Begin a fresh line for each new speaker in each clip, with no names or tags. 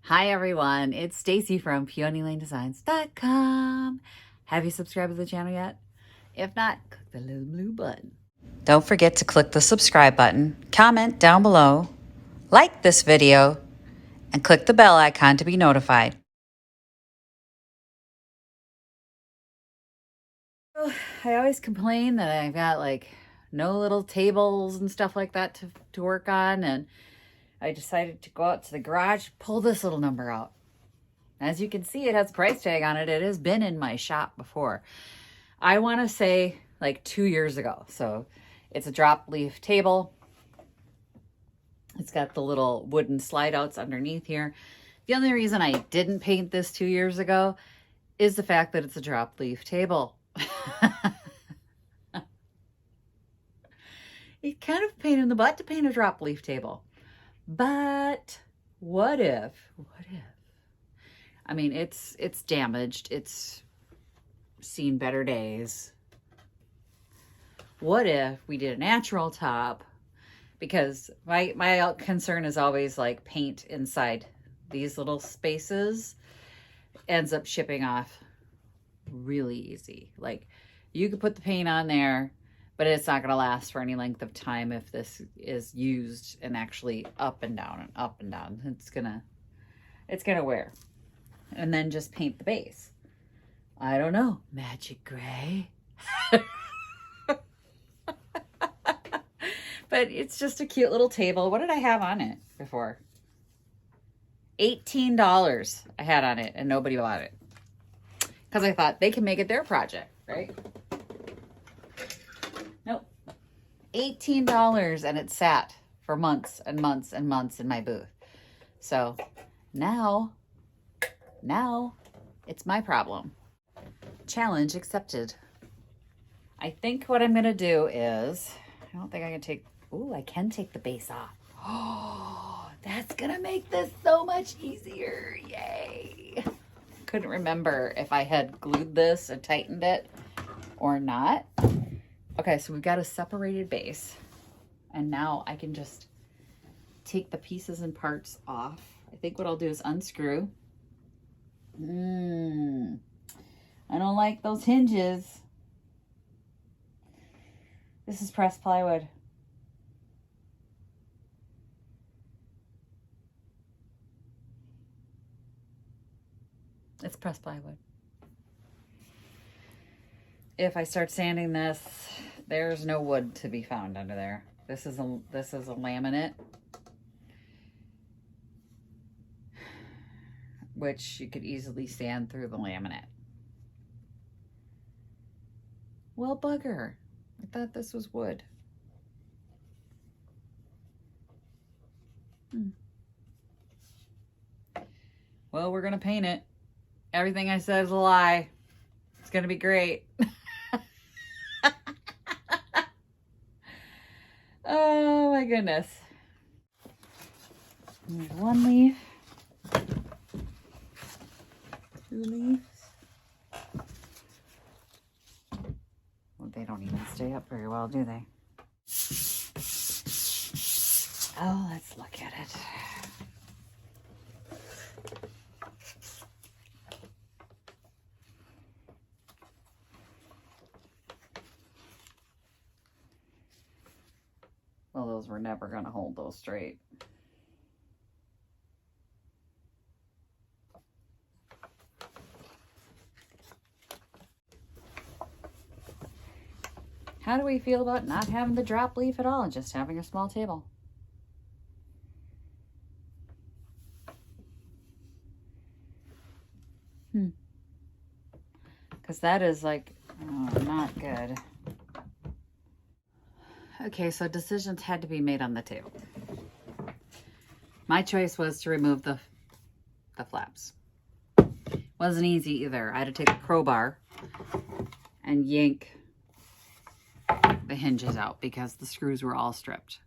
Hi everyone, it's Stacy from PeonyLaneDesigns.com. Have you subscribed to the channel yet? If not, click the little blue button. Don't forget to click the subscribe button, comment down below, like this video, and click the bell icon to be notified. I always complain that I've got like no little tables and stuff like that to work on, and I decided to go out to the garage, pull this little number out. As you can see, it has a price tag on it. It has been in my shop before. I want to say like 2 years ago. So it's a drop leaf table. It's got the little wooden slide outs underneath here. The only reason I didn't paint this 2 years ago is the fact that it's a drop leaf table. It's kind of a pain in the butt to paint a drop leaf table. But what if? I mean, it's damaged. It's seen better days. What if we did a natural top? Because my concern is always like paint inside these little spaces ends up shipping off really easy. Like you could put the paint on there, but it's not going to last for any length of time if this is used and actually up and down and up and down. It's gonna wear. And then just paint the base. I don't know. Magic gray. But it's just a cute little table. What did I have on it before? $18 I had on it and nobody bought it. Because I thought they can make it their project, right? Nope. $18 and it sat for months and months and months in my booth. So now it's my problem. Challenge accepted. I think what I'm going to do is, I don't think I can take, I can take the base off. Oh, that's going to make this so much easier. Yay. Couldn't remember if I had glued this and tightened it or not. Okay, so we've got a separated base. And now I can just take the pieces and parts off. I think what I'll do is unscrew. I don't like those hinges. This is pressed plywood. It's pressed plywood. If I start sanding this, there's no wood to be found under there. This is a laminate, which you could easily sand through the laminate. Well, bugger. I thought this was wood. Well, we're going to paint it. Everything I said is a lie. It's going to be great. Oh my goodness. There's one leaf. 2 leaves. Well, they don't even stay up very well, do they? Oh, let's look at it. Well, those were never going to hold those straight. How do we feel about not having the drop leaf at all and just having a small table? Because that is like, not good. Okay, so decisions had to be made on the table. My choice was to remove the flaps. Wasn't easy either. I had to take a crowbar and yank the hinges out because the screws were all stripped.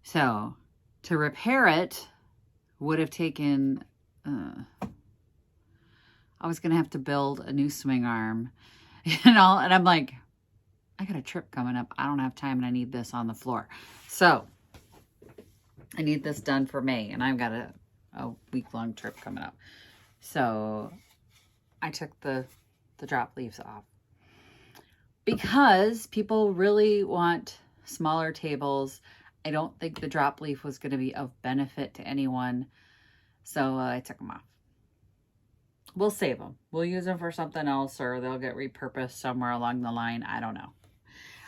So to repair it would have taken, I was going to have to build a new swing arm, and I'm like, I got a trip coming up. I don't have time and I need this on the floor. So I need this done for May, and I've got to a week-long trip coming up. So I took the drop leaves off because people really want smaller tables. I don't think the drop leaf was going to be of benefit to anyone. So I took them off. We'll save them. We'll use them for something else, or they'll get repurposed somewhere along the line. I don't know.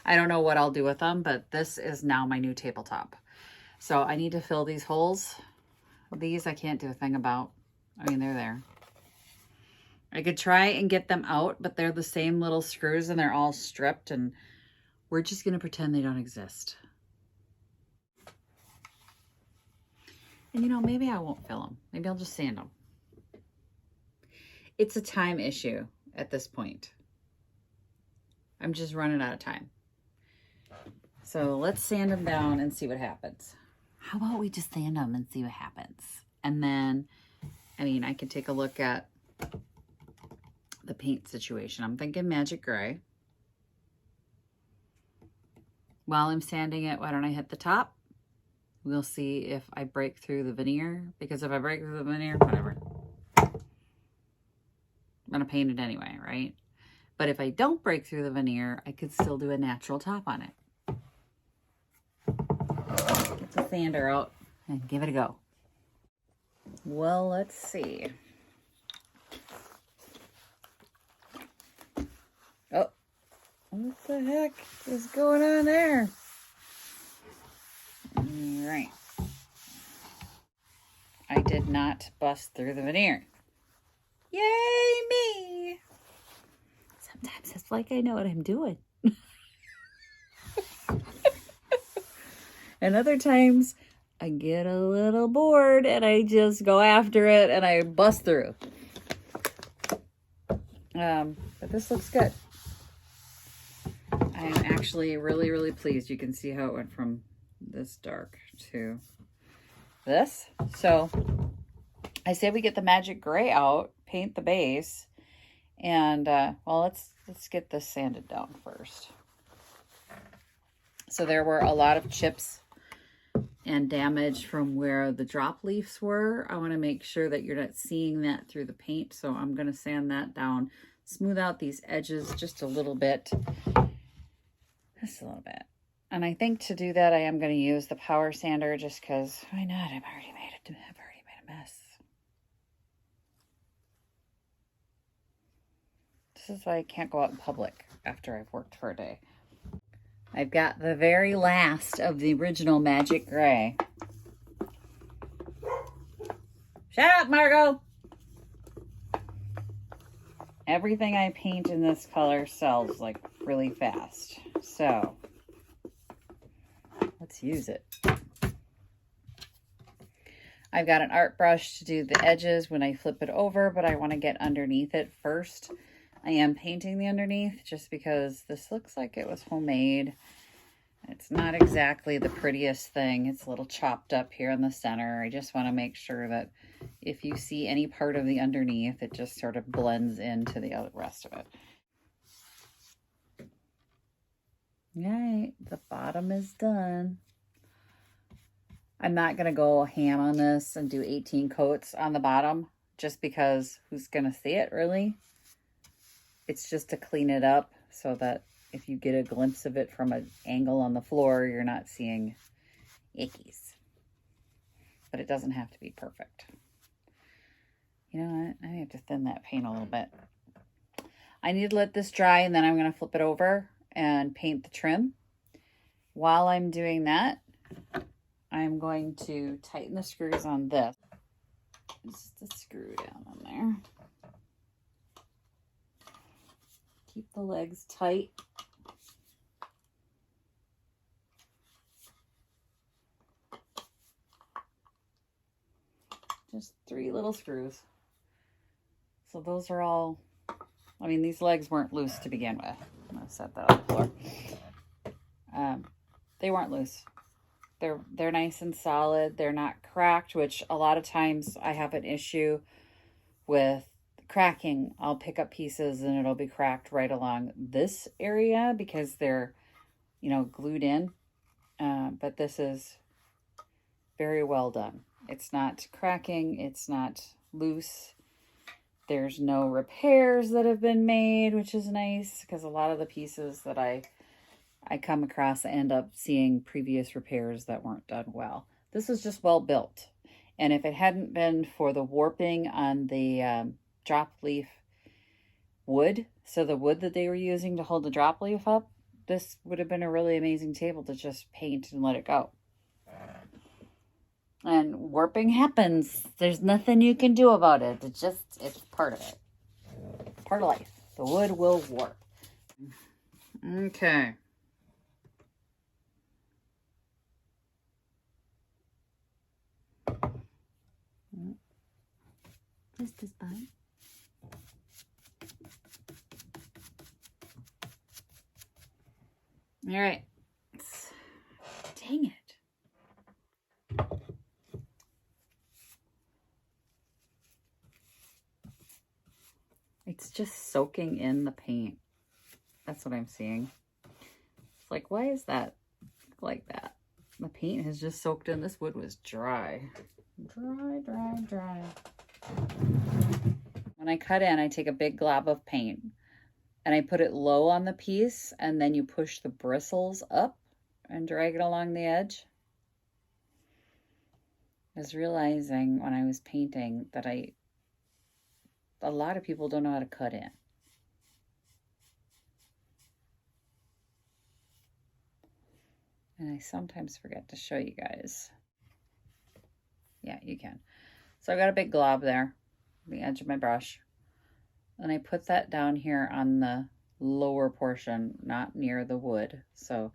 I don't know what I'll do with them, but this is now my new tabletop. So I need to fill these holes. These I can't do a thing about. I mean, they're there. I could try and get them out, but they're the same little screws and they're all stripped, and we're just going to pretend they don't exist. And you know, maybe I won't fill them. Maybe I'll just sand them. It's a time issue at this point. I'm just running out of time. So let's sand them down and see what happens. How about we just sand them and see what happens? And then, I mean, I can take a look at the paint situation. I'm thinking magic gray. While I'm sanding it, why don't I hit the top? We'll see if I break through the veneer, because if I break through the veneer, whatever. I'm going to paint it anyway, right? But if I don't break through the veneer, I could still do a natural top on it. Get the sander out and give it a go. Well, let's see. Oh, what the heck is going on there? All right. I did not bust through the veneer. Yay, me! Sometimes it's like I know what I'm doing. And other times I get a little bored and I just go after it and I bust through. But this looks good. I'm actually really, really pleased. You can see how it went from this dark to this. So I say we get the magic gray out, paint the base, and well, let's get this sanded down first. So there were a lot of chips and damage from where the drop leaves were. I want to make sure that you're not seeing that through the paint, so I'm going to sand that down, smooth out these edges just a little bit. Just a little bit. And I think to do that, I am going to use the power sander just because, why not? I've already made a mess. This is why I can't go out in public after I've worked for a day. I've got the very last of the original magic gray. Shut up, Margot! Everything I paint in this color sells like really fast. So let's use it. I've got an art brush to do the edges when I flip it over, but I want to get underneath it first. I am painting the underneath just because this looks like it was homemade. It's not exactly the prettiest thing. It's a little chopped up here in the center. I just want to make sure that if you see any part of the underneath, it just sort of blends into the rest of it. All right, the bottom is done. I'm not going to go ham on this and do 18 coats on the bottom just because who's going to see it really? It's just to clean it up so that if you get a glimpse of it from an angle on the floor, you're not seeing ickies. But it doesn't have to be perfect. You know what? I have to thin that paint a little bit. I need to let this dry and then I'm going to flip it over and paint the trim. While I'm doing that, I'm going to tighten the screws on this. Just a screw down on there. Keep the legs tight. Just 3 little screws. So those are all, I mean, these legs weren't loose to begin with. I'm going to set that on the floor. They weren't loose. They're nice and solid. They're not cracked, which a lot of times I have an issue with cracking. I'll pick up pieces and it'll be cracked right along this area because they're, you know, glued in. But this is very well done. It's not cracking. It's not loose. There's no repairs that have been made, which is nice because a lot of the pieces that I come across, I end up seeing previous repairs that weren't done well. This is just well built. And if it hadn't been for the warping on the drop leaf wood, so the wood that they were using to hold the drop leaf up, this would have been a really amazing table to just paint and let it go. And warping happens. There's nothing you can do about it. It's part of it. Part of life. The wood will warp. Okay. This is fun. All right. Dang it. It's just soaking in the paint. That's what I'm seeing. It's like, why is that like that? The paint has just soaked in. This wood was dry. Dry, dry, dry. When I cut in, I take a big glob of paint and I put it low on the piece, and then you push the bristles up and drag it along the edge. I was realizing when I was painting that a lot of people don't know how to cut in. And I sometimes forget to show you guys. Yeah, you can. So I got a big glob there, the edge of my brush. And I put that down here on the lower portion, not near the wood. So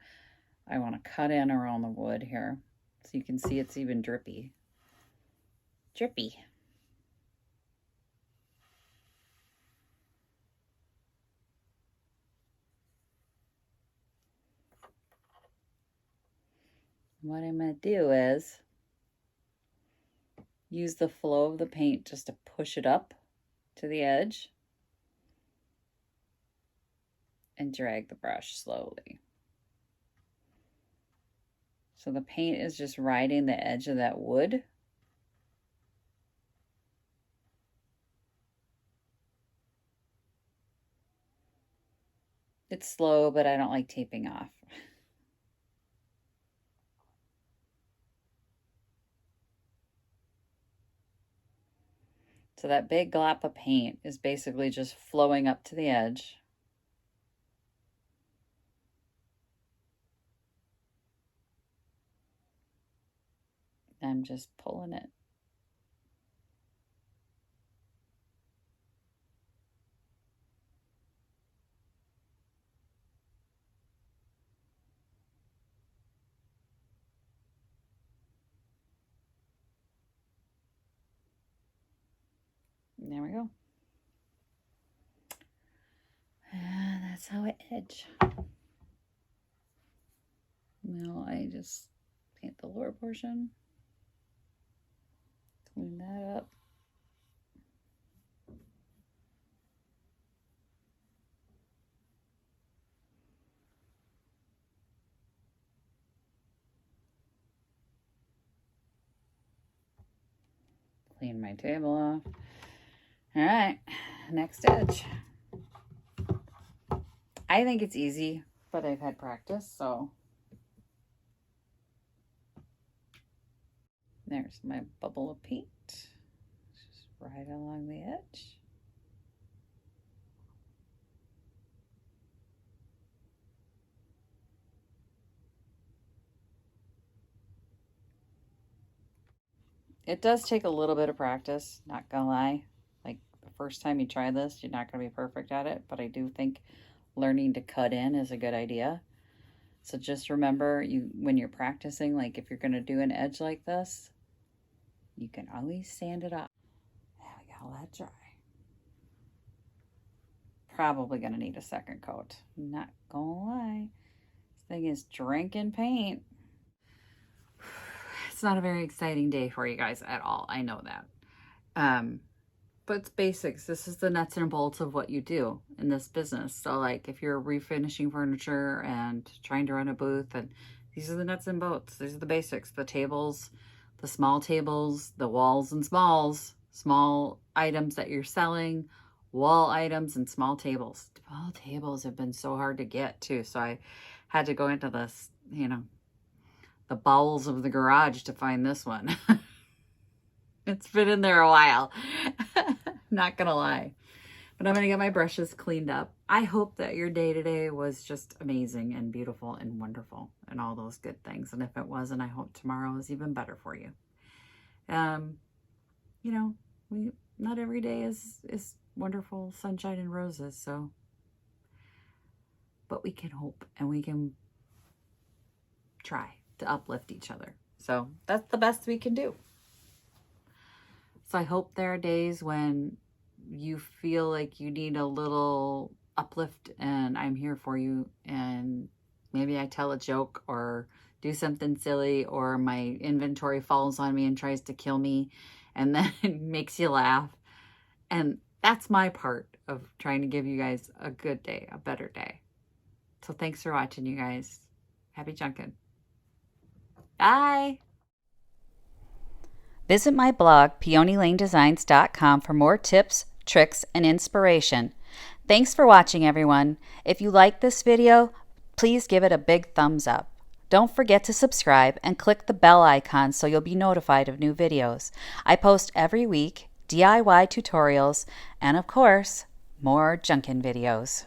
I want to cut in around the wood here so you can see it's even drippy. Drippy. What I'm going to do is use the flow of the paint just to push it up to the edge and drag the brush slowly. So the paint is just riding the edge of that wood. It's slow, but I don't like taping off. So that big glop of paint is basically just flowing up to the edge. I'm just pulling it. There we go. And that's how I edge. Now I just paint the lower portion. Clean that up. Clean my table off. All right, next edge. I think it's easy, but I've had practice, so. There's my bubble of paint. Just right along the edge. It does take a little bit of practice, not gonna lie. Like the first time you try this, you're not gonna be perfect at it, but I do think learning to cut in is a good idea. So just remember, when you're practicing, like if you're gonna do an edge like this, you can always sand it off. There we go, let it dry. Probably gonna need a second coat. Not gonna lie. This thing is drinking paint. It's not a very exciting day for you guys at all. I know that. But it's basics. This is the nuts and bolts of what you do in this business. So like if you're refinishing furniture and trying to run a booth, and these are the nuts and bolts. These are the basics, the tables, the small tables, the walls and smalls, small items that you're selling, wall items and small tables. Small tables have been so hard to get too. So I had to go into this, the bowels of the garage to find this one. It's been in there a while. Not gonna lie. But I'm gonna get my brushes cleaned up. I hope that your day today was just amazing and beautiful and wonderful and all those good things. And if it wasn't, I hope tomorrow is even better for you. Not every day is wonderful sunshine and roses, so but we can hope and we can try to uplift each other. So that's the best we can do. So I hope there are days when you feel like you need a little uplift and I'm here for you, and maybe I tell a joke or do something silly, or my inventory falls on me and tries to kill me, and then it makes you laugh. And that's my part of trying to give you guys a good day, a better day. So thanks for watching, you guys. Happy junkin'. Bye.
Visit my blog, peonylanedesigns.com, for more tips, tricks, and inspiration. Thanks for watching, everyone. If you like this video, please give it a big thumbs up. Don't forget to subscribe and click the bell icon so you'll be notified of new videos. I post every week DIY tutorials and, of course, more junkin' videos.